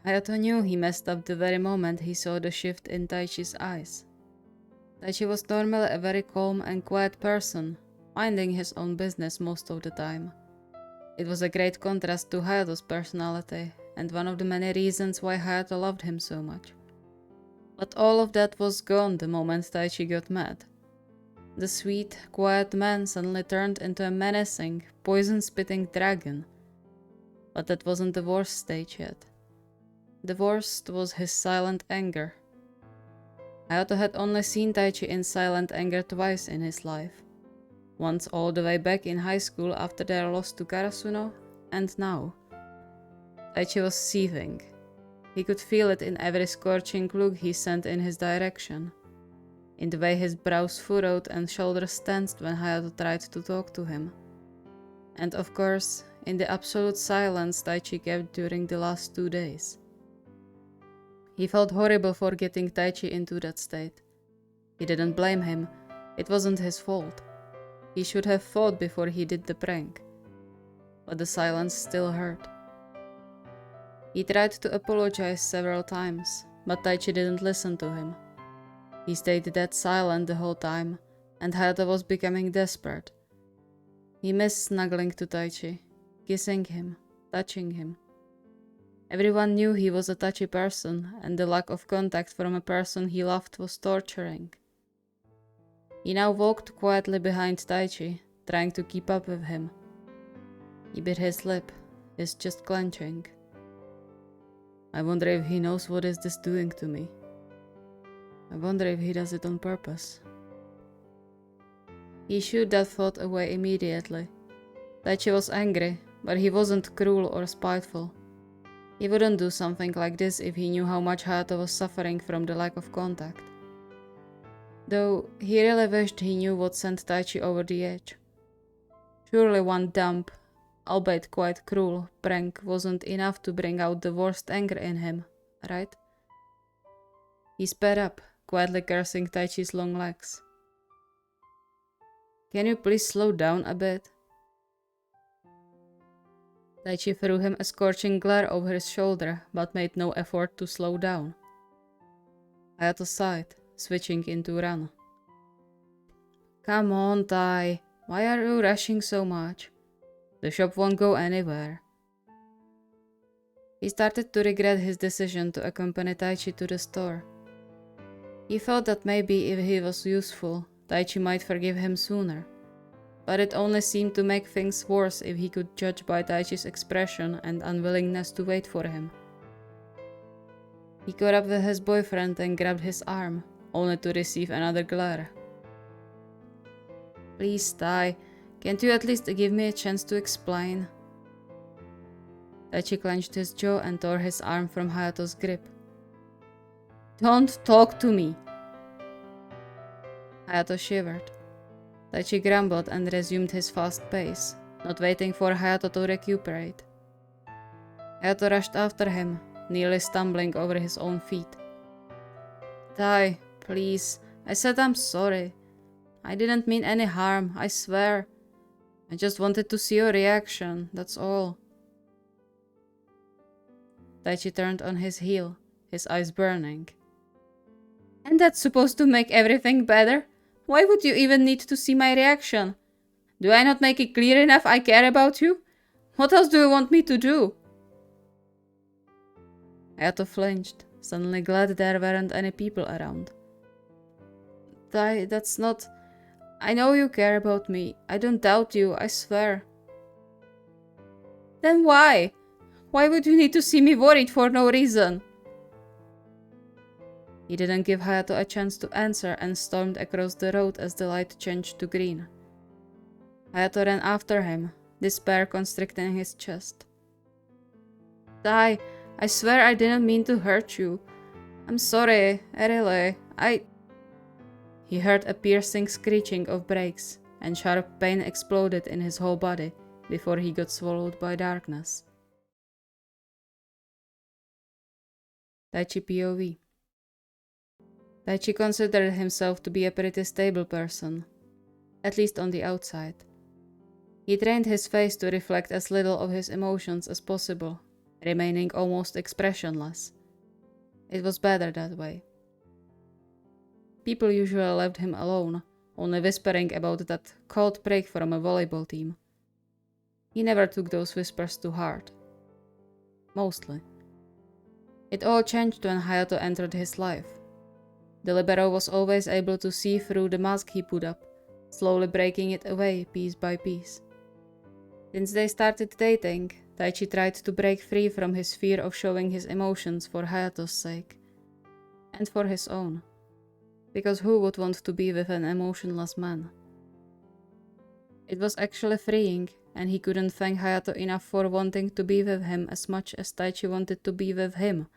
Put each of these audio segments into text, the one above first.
Hayato knew he messed up the very moment he saw the shift in Taichi's eyes. Taichi was normally a very calm and quiet person, minding his own business most of the time. It was a great contrast to Hayato's personality, and one of the many reasons why Hayato loved him so much. But all of that was gone the moment Taichi got mad. The sweet, quiet man suddenly turned into a menacing, poison-spitting dragon. But that wasn't the worst stage yet. The worst was his silent anger. Hayato had only seen Taichi in silent anger twice in his life. Once all the way back in high school after their loss to Karasuno, and now. Taichi was seething. He could feel it in every scorching look he sent in his direction, in the way his brows furrowed and shoulders tensed when Hayato tried to talk to him. And of course, in the absolute silence Taichi kept during the last 2 days. He felt horrible for getting Taichi into that state. He didn't blame him, it wasn't his fault. He should have thought before he did the prank. But the silence still hurt. He tried to apologize several times, but Taichi didn't listen to him. He stayed dead silent the whole time, and Hayato was becoming desperate. He missed snuggling to Taichi, kissing him, touching him. Everyone knew he was a touchy person, and the lack of contact from a person he loved was torturing. He now walked quietly behind Taichi, trying to keep up with him. He bit his lip, his chest clenching. I wonder if he knows what is this doing to me. I wonder if he does it on purpose. He shooed that thought away immediately. Taichi was angry, but he wasn't cruel or spiteful. He wouldn't do something like this if he knew how much Hayato was suffering from the lack of contact. Though he really wished he knew what sent Taichi over the edge. Surely one dumb, albeit quite cruel, prank wasn't enough to bring out the worst anger in him, right? He sped up, quietly cursing Taichi's long legs. Can you please slow down a bit? Taichi threw him a scorching glare over his shoulder, but made no effort to slow down. Hayato sighed, switching into run. Come on, Tai. Why are you rushing so much? The shop won't go anywhere. He started to regret his decision to accompany Taichi to the store. He thought that maybe if he was useful, Taichi might forgive him sooner. But it only seemed to make things worse if he could judge by Taichi's expression and unwillingness to wait for him. He caught up with his boyfriend and grabbed his arm, only to receive another glare. Please, Tai, can't you at least give me a chance to explain? Taichi clenched his jaw and tore his arm from Hayato's grip. Don't talk to me! Hayato shivered. Taichi grumbled and resumed his fast pace, not waiting for Hayato to recuperate. Hayato rushed after him, nearly stumbling over his own feet. Tai, please, I said I'm sorry. I didn't mean any harm, I swear. I just wanted to see your reaction, that's all. Taichi turned on his heel, his eyes burning. And that's supposed to make everything better? Why would you even need to see my reaction? Do I not make it clear enough I care about you? What else do you want me to do? Hayato flinched, suddenly glad there weren't any people around. Tai, that's not... I know you care about me. I don't doubt you, I swear. Then why? Why would you need to see me worried for no reason? He didn't give Hayato a chance to answer and stormed across the road as the light changed to green. Hayato ran after him, despair constricting his chest. Tai, I swear I didn't mean to hurt you. I'm sorry, really, He heard a piercing screeching of brakes, and sharp pain exploded in his whole body before he got swallowed by darkness. Taichi POV. Taichi considered himself to be a pretty stable person, at least on the outside. He trained his face to reflect as little of his emotions as possible, remaining almost expressionless. It was better that way. People usually left him alone, only whispering about that cold break from a volleyball team. He never took those whispers to heart. Mostly. It all changed when Hayato entered his life. The libero was always able to see through the mask he put up, slowly breaking it away piece by piece. Since they started dating, Taichi tried to break free from his fear of showing his emotions for Hayato's sake. And for his own. Because who would want to be with an emotionless man? It was actually freeing, and he couldn't thank Hayato enough for wanting to be with him as much as Taichi wanted to be with him.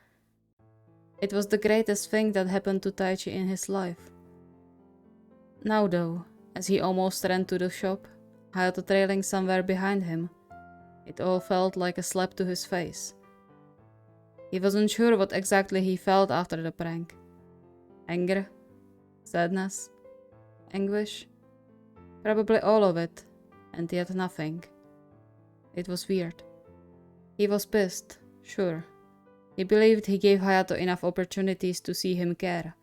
It was the greatest thing that happened to Taichi in his life. Now though, as he almost ran to the shop, Hayato trailing somewhere behind him, it all felt like a slap to his face. He wasn't sure what exactly he felt after the prank. Anger? Sadness? Anguish? Probably all of it, and yet nothing. It was weird. He was pissed, sure. He believed he gave Hayato enough opportunities to see him care.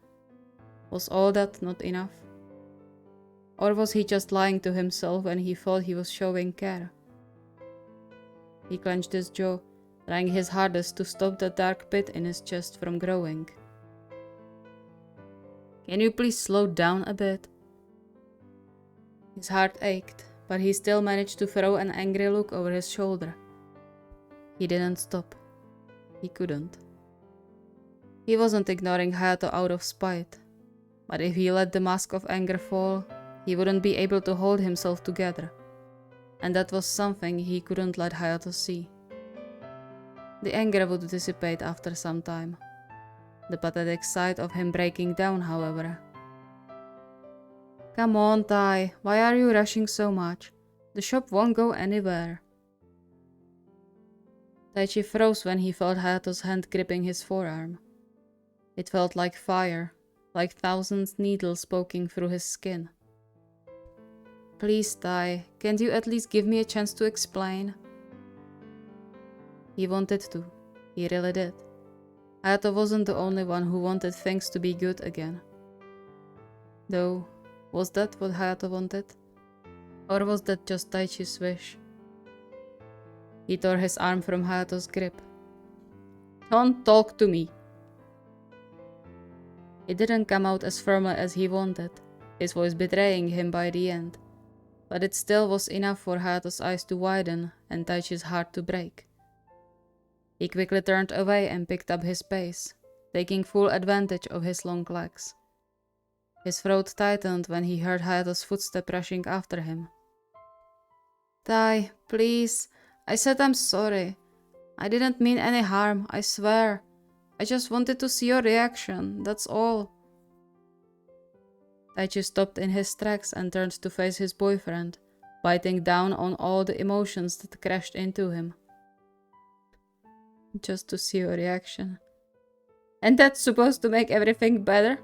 Was all that not enough? Or was he just lying to himself when he thought he was showing care? He clenched his jaw, trying his hardest to stop the dark pit in his chest from growing. Can you please slow down a bit? His heart ached, but he still managed to throw an angry look over his shoulder. He didn't stop. He couldn't. He wasn't ignoring Hayato out of spite, but if he let the mask of anger fall, he wouldn't be able to hold himself together, and that was something he couldn't let Hayato see. The anger would dissipate after some time. The pathetic sight of him breaking down, however. Come on, Tai, why are you rushing so much? The shop won't go anywhere. Taichi froze when he felt Hayato's hand gripping his forearm. It felt like fire, like thousands needles poking through his skin. Please, Tai, can't you at least give me a chance to explain? He wanted to. He really did. Hayato wasn't the only one who wanted things to be good again. Though, was that what Hayato wanted? Or was that just Taichi's wish? He tore his arm from Hayato's grip. Don't talk to me! It didn't come out as firmly as he wanted, his voice betraying him by the end. But it still was enough for Hayato's eyes to widen and Taichi's heart to break. He quickly turned away and picked up his pace, taking full advantage of his long legs. His throat tightened when he heard Hayato's footstep rushing after him. Tai, please, I said I'm sorry. I didn't mean any harm, I swear. I just wanted to see your reaction, that's all. Taichi stopped in his tracks and turned to face his boyfriend, biting down on all the emotions that crashed into him. Just to see your reaction. And that's supposed to make everything better?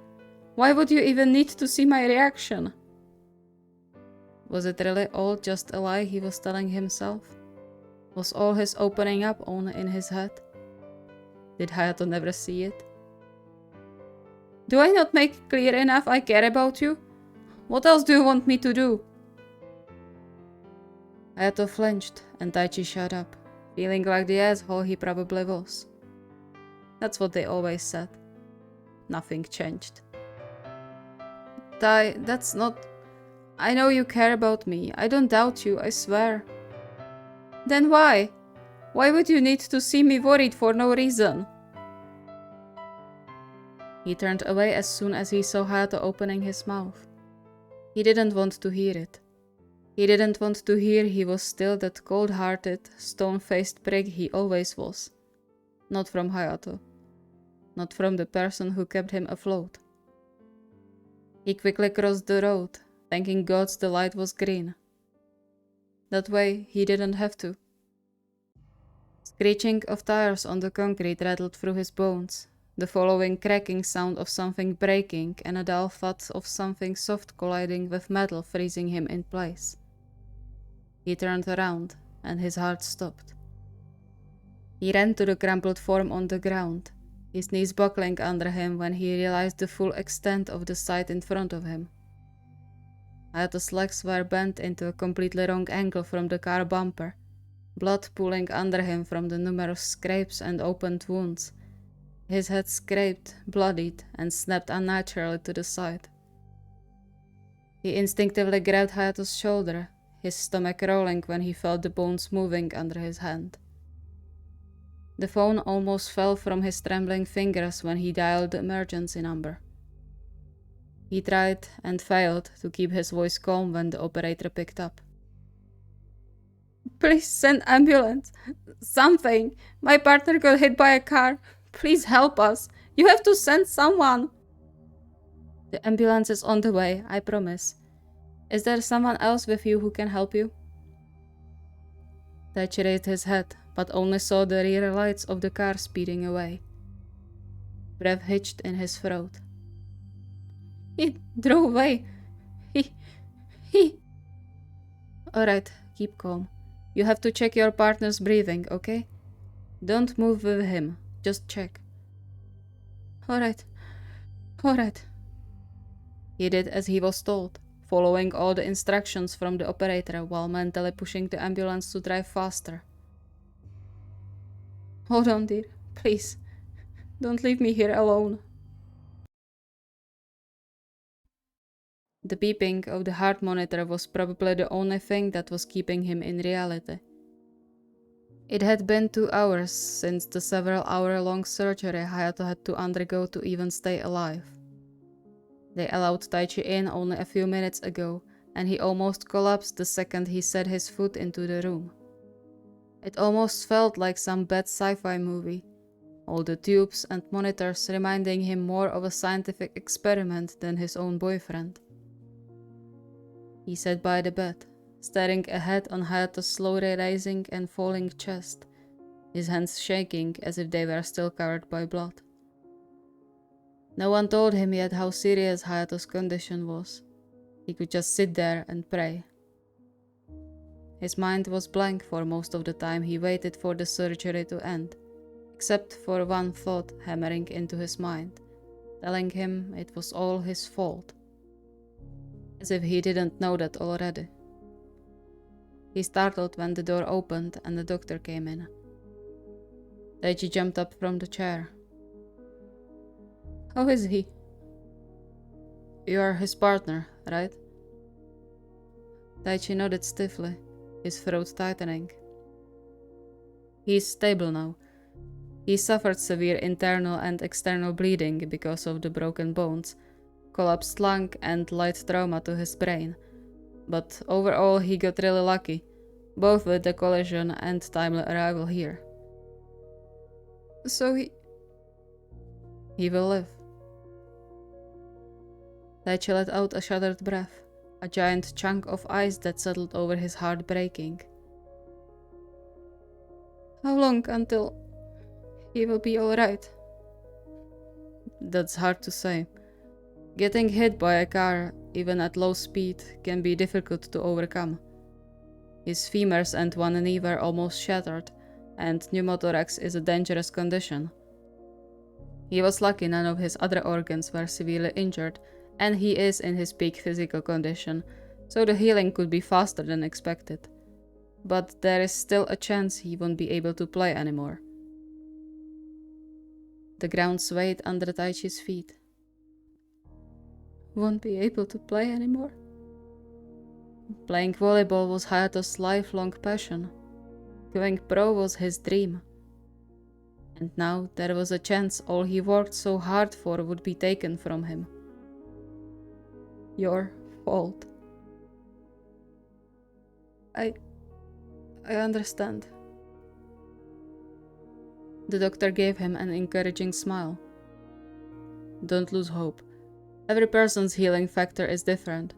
Why would you even need to see my reaction? Was it really all just a lie he was telling himself? Was all his opening up only in his head? Did Hayato never see it? Do I not make it clear enough I care about you? What else do you want me to do? Hayato flinched and Taichi shut up, feeling like the asshole he probably was. That's what they always said. Nothing changed. Tai, that's not... I know you care about me. I don't doubt you, I swear. Then why? Why would you need to see me worried for no reason? He turned away as soon as he saw Hayato opening his mouth. He didn't want to hear it. He didn't want to hear he was still that cold-hearted, stone-faced prig he always was. Not from Hayato. Not from the person who kept him afloat. He quickly crossed the road, thanking gods the light was green. That way, he didn't have to. Screeching of tires on the concrete rattled through his bones, the following cracking sound of something breaking and a dull thud of something soft colliding with metal freezing him in place. He turned around, and his heart stopped. He ran to the crumpled form on the ground, his knees buckling under him when he realized the full extent of the sight in front of him. Hayato's legs were bent into a completely wrong angle from the car bumper, blood pooling under him from the numerous scrapes and opened wounds, his head scraped, bloodied, and snapped unnaturally to the side. He instinctively grabbed Hayato's shoulder, his stomach rolling when he felt the bones moving under his hand. The phone almost fell from his trembling fingers when he dialed the emergency number. He tried and failed to keep his voice calm when the operator picked up. "Please send ambulance. Something. My partner got hit by a car. Please help us. You have to send someone." "The ambulance is on the way, I promise. Is there someone else with you who can help you?" Taichi raised his head, but only saw the rear lights of the car speeding away. Breath hitched in his throat. "He drove away. He... Alright, keep calm. You have to check your partner's breathing, okay? Don't move with him, just check." Alright. He did as he was told, following all the instructions from the operator while mentally pushing the ambulance to drive faster. "Hold on, dear. Please. Don't leave me here alone." The beeping of the heart monitor was probably the only thing that was keeping him in reality. It had been 2 hours since the several-hour-long surgery Hayato had to undergo to even stay alive. They allowed Taichi in only a few minutes ago, and he almost collapsed the second he set his foot into the room. It almost felt like some bad sci-fi movie, all the tubes and monitors reminding him more of a scientific experiment than his own boyfriend. He sat by the bed, staring ahead on Hayato's slowly rising and falling chest, his hands shaking as if they were still covered by blood. No one told him yet how serious Hayato's condition was. He could just sit there and pray. His mind was blank for most of the time he waited for the surgery to end, except for one thought hammering into his mind, telling him it was all his fault. As if he didn't know that already. He startled when the door opened and the doctor came in. Taichi jumped up from the chair. "How is he?" "You are his partner, right?" Taichi nodded stiffly, his throat tightening. "He's stable now. He suffered severe internal and external bleeding because of the broken bones, collapsed lung and light trauma to his brain, but overall he got really lucky, both with the collision and timely arrival here. So he will live." Taichi let out a shuddered breath, a giant chunk of ice that settled over his heart breaking. "How long until he will be alright?" "That's hard to say. Getting hit by a car, even at low speed, can be difficult to overcome. His femurs and one knee were almost shattered, and pneumothorax is a dangerous condition. He was lucky none of his other organs were severely injured, and he is in his peak physical condition, so the healing could be faster than expected. But there is still a chance he won't be able to play anymore." The ground swayed under Taichi's feet. "Won't be able to play anymore?" Playing volleyball was Hayato's lifelong passion. Going pro was his dream. And now there was a chance all he worked so hard for would be taken from him. "Your fault." I understand." The doctor gave him an encouraging smile. "Don't lose hope. Every person's healing factor is different.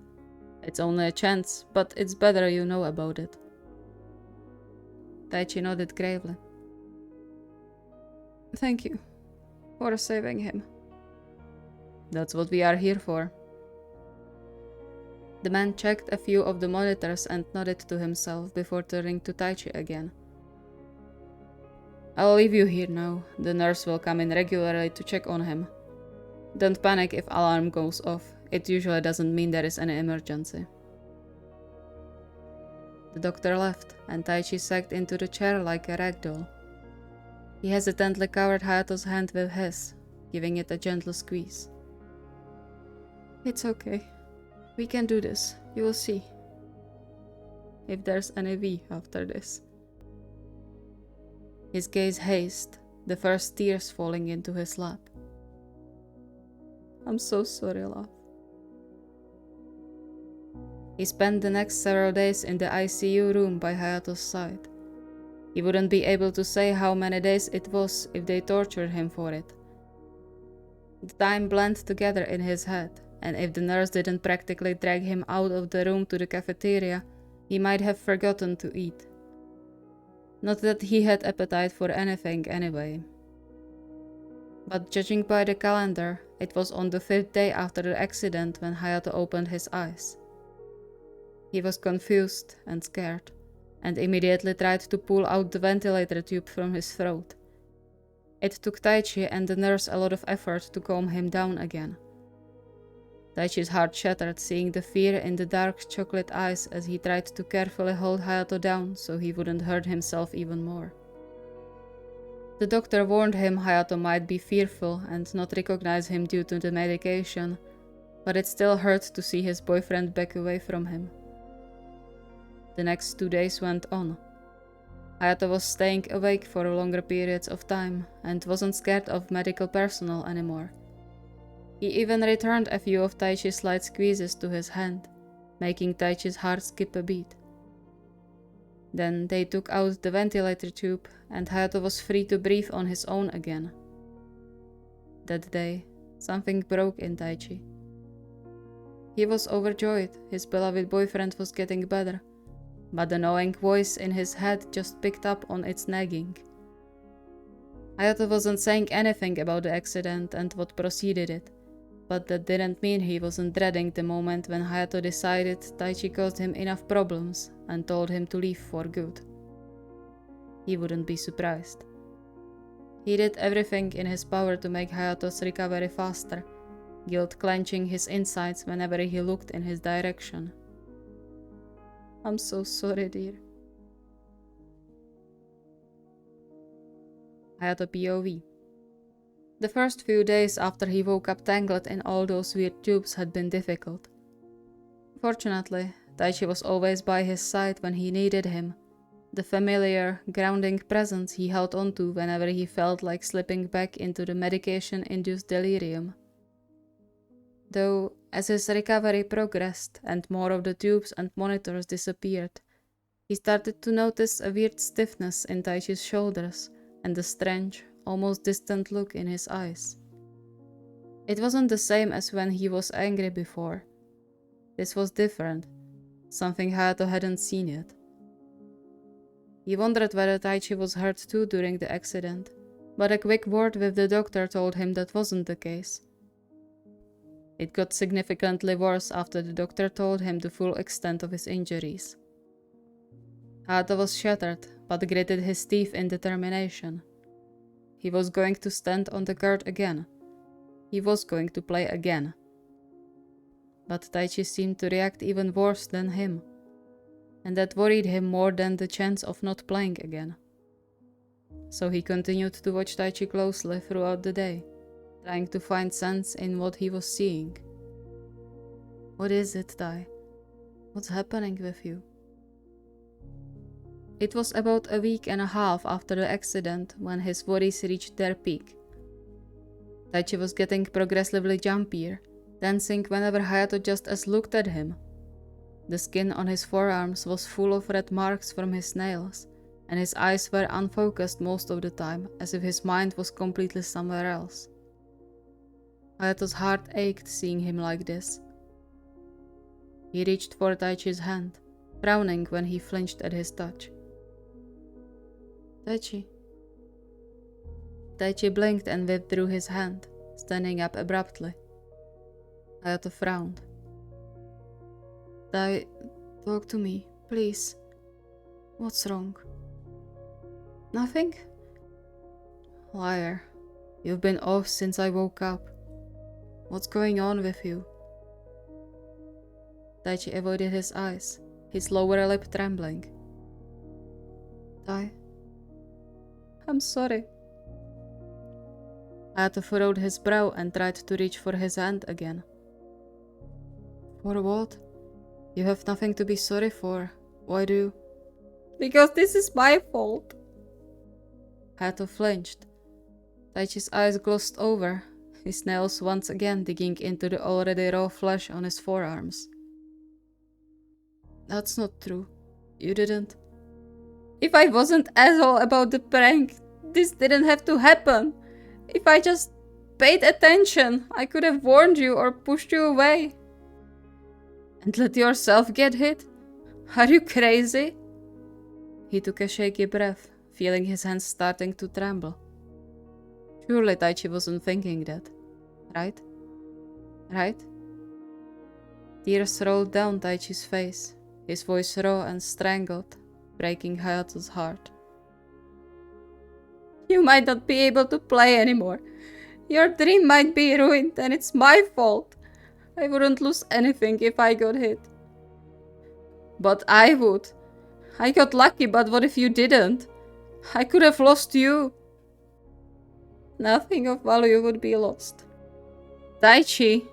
It's only a chance, but it's better you know about it." Taichi nodded gravely. "Thank you for saving him." "That's what we are here for." The man checked a few of the monitors and nodded to himself before turning to Taichi again. I'll leave you here now. The nurse will come in regularly to check on him. Don't panic if alarm goes off. It usually doesn't mean there is any emergency. The doctor left, and Taichi sagged into the chair like a rag doll. He hesitantly covered Hayato's hand with his, giving it a gentle squeeze. It's okay. We can do this. You will see. If there's any V after this. His gaze hazed, the first tears falling into his lap. I'm so sorry, love. He spent the next several days in the ICU room by Hayato's side. He wouldn't be able to say how many days it was if they tortured him for it. The time blended together in his head, and if the nurse didn't practically drag him out of the room to the cafeteria, he might have forgotten to eat. Not that he had appetite for anything anyway. But judging by the calendar, it was on the 5th day after the accident when Hayato opened his eyes. He was confused and scared, and immediately tried to pull out the ventilator tube from his throat. It took Taichi and the nurse a lot of effort to calm him down again. Taichi's heart shattered seeing the fear in the dark chocolate eyes as he tried to carefully hold Hayato down so he wouldn't hurt himself even more. The doctor warned him Hayato might be fearful and not recognize him due to the medication, but it still hurt to see his boyfriend back away from him. The next 2 days went on. Hayato was staying awake for longer periods of time and wasn't scared of medical personnel anymore. He even returned a few of Taichi's light squeezes to his hand, making Taichi's heart skip a beat. Then they took out the ventilator tube and Hayato was free to breathe on his own again. That day, something broke in Taichi. He was overjoyed his beloved boyfriend was getting better, but the knowing voice in his head just picked up on its nagging. Hayato wasn't saying anything about the accident and what preceded it, but that didn't mean he wasn't dreading the moment when Hayato decided Taichi caused him enough problems and told him to leave for good. He wouldn't be surprised. He did everything in his power to make Hayato's recovery faster, guilt clenching his insides whenever he looked in his direction. I'm so sorry, dear. Hayato POV. The first few days after he woke up tangled in all those weird tubes had been difficult. Fortunately, Taichi was always by his side when he needed him, the familiar, grounding presence he held onto whenever he felt like slipping back into the medication-induced delirium. Though, as his recovery progressed and more of the tubes and monitors disappeared, he started to notice a weird stiffness in Taichi's shoulders and a strange, almost distant look in his eyes. It wasn't the same as when he was angry before. This was different, something Hayato hadn't seen yet. He wondered whether Taichi was hurt too during the accident, but a quick word with the doctor told him that wasn't the case. It got significantly worse after the doctor told him the full extent of his injuries. Hayato was shattered, but gritted his teeth in determination. He was going to stand on the court again. He was going to play again. But Taichi seemed to react even worse than him, and that worried him more than the chance of not playing again. So he continued to watch Taichi closely throughout the day, trying to find sense in what he was seeing. What is it, Tai? What's happening with you? It was about a week and a half after the accident when his worries reached their peak. Taichi was getting progressively jumpier, dancing whenever Hayato just as looked at him. The skin on his forearms was full of red marks from his nails, and his eyes were unfocused most of the time, as if his mind was completely somewhere else. Hayato's heart ached seeing him like this. He reached for Taichi's hand, frowning when he flinched at his touch. Taichi. Taichi blinked and withdrew his hand, standing up abruptly. Hayato frowned. Tai, talk to me, please. What's wrong? Nothing? Liar. You've been off since I woke up. What's going on with you? Taichi avoided his eyes, his lower lip trembling. I'm sorry. Hayato furrowed his brow and tried to reach for his hand again. For what? You have nothing to be sorry for. Why do you? Because this is my fault. Hayato flinched. Taichi's eyes glossed over, his nails once again digging into the already raw flesh on his forearms. That's not true. You didn't. If I wasn't asshole about the prank, this didn't have to happen. If I just paid attention, I could have warned you or pushed you away. And let yourself get hit? Are you crazy? He took a shaky breath, feeling his hands starting to tremble. Surely Taichi wasn't thinking that, right? Right? Tears rolled down Taichi's face, his voice raw and strangled, breaking Hayato's heart. You might not be able to play anymore. Your dream might be ruined and it's my fault. I wouldn't lose anything if I got hit. But I would. I got lucky, but what if you didn't? I could have lost you. Nothing of value would be lost. Taichi,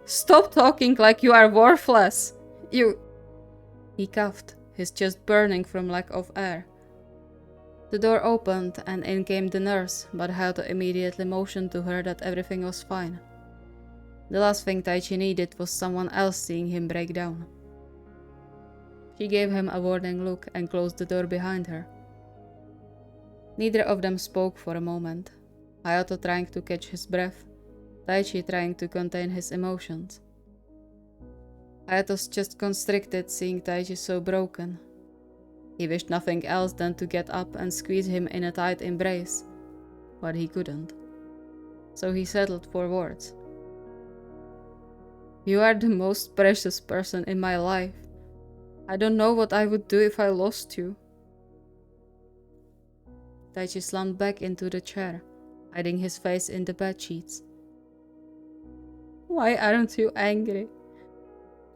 stop talking like you are worthless. He coughed, his chest burning from lack of air. The door opened and in came the nurse, but Hayato immediately motioned to her that everything was fine. The last thing Taichi needed was someone else seeing him break down. She gave him a warning look and closed the door behind her. Neither of them spoke for a moment, Hayato trying to catch his breath, Taichi trying to contain his emotions. Hayato's chest constricted seeing Taichi so broken. He wished nothing else than to get up and squeeze him in a tight embrace, but he couldn't. So he settled for words. You are the most precious person in my life. I don't know what I would do if I lost you. Taichi slumped back into the chair, hiding his face in the bedsheets. Why aren't you angry?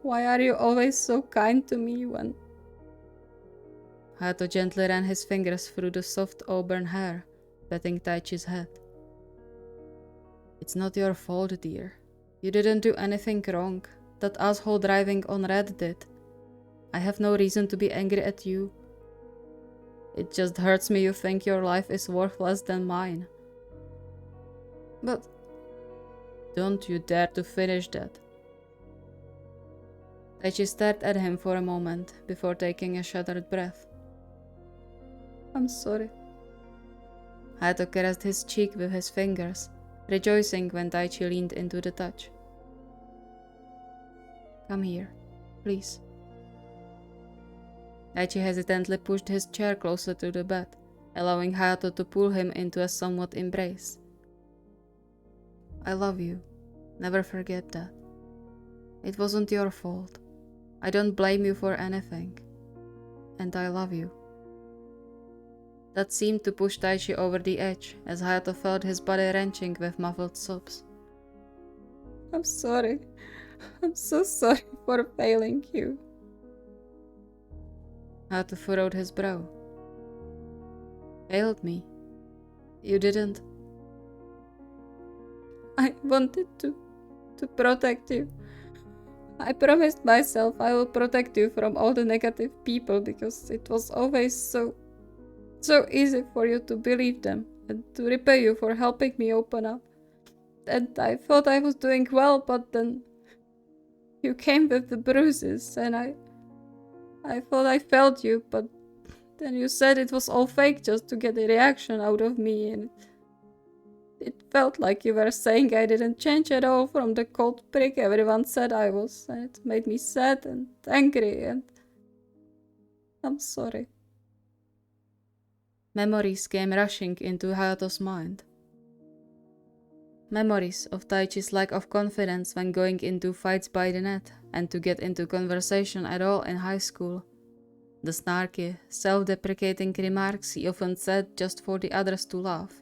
Why are you always so kind to me when... Hayato gently ran his fingers through the soft auburn hair, patting Taichi's head. It's not your fault, dear. You didn't do anything wrong. That asshole driving on red did. I have no reason to be angry at you. It just hurts me you think your life is worth less than mine. But don't you dare to finish that. Taichi stared at him for a moment before taking a shuddered breath. I'm sorry. Hayato caressed his cheek with his fingers, rejoicing when Taichi leaned into the touch. Come here, please. Taichi hesitantly pushed his chair closer to the bed, allowing Hayato to pull him into a somewhat embrace. I love you. Never forget that. It wasn't your fault. I don't blame you for anything. And I love you. That seemed to push Taichi over the edge as Hayato felt his body wrenching with muffled sobs. I'm sorry. I'm so sorry for failing you. Hayato furrowed his brow. Failed me? You didn't? I wanted to protect you. I promised myself I will protect you from all the negative people because it was always so easy for you to believe them and to repay you for helping me open up. And I thought I was doing well, but then you came with the bruises and I thought I felt you, but then you said it was all fake just to get a reaction out of me, and it felt like you were saying I didn't change at all from the cold prick everyone said I was, and it made me sad and angry, and I'm sorry. Memories came rushing into Hayato's mind. Memories of Taichi's lack of confidence when going into fights by the net and to get into conversation at all in high school. The snarky, self-deprecating remarks he often said just for the others to laugh.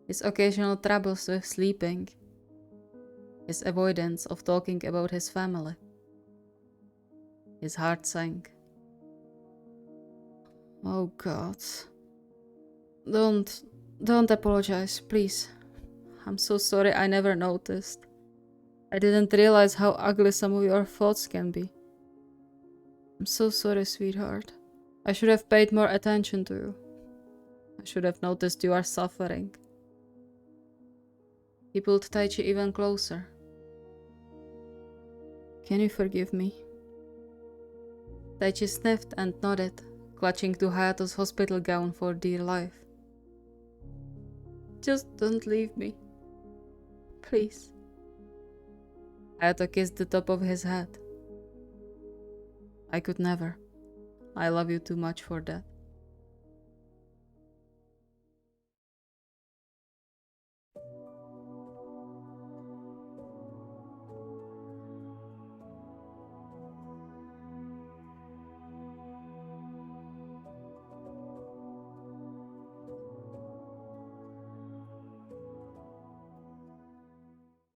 his occasional troubles with sleeping, his avoidance of talking about his family. His heart sank. Oh God. Don't apologize, please. I'm so sorry I never noticed. I didn't realize how ugly some of your thoughts can be. I'm so sorry, sweetheart. I should have paid more attention to you. I should have noticed you are suffering. He pulled Taichi even closer. Can you forgive me? Taichi sniffed and nodded, clutching to Hayato's hospital gown for dear life. Just don't leave me. Please. Hayato kissed the top of his head. I could never. I love you too much for that.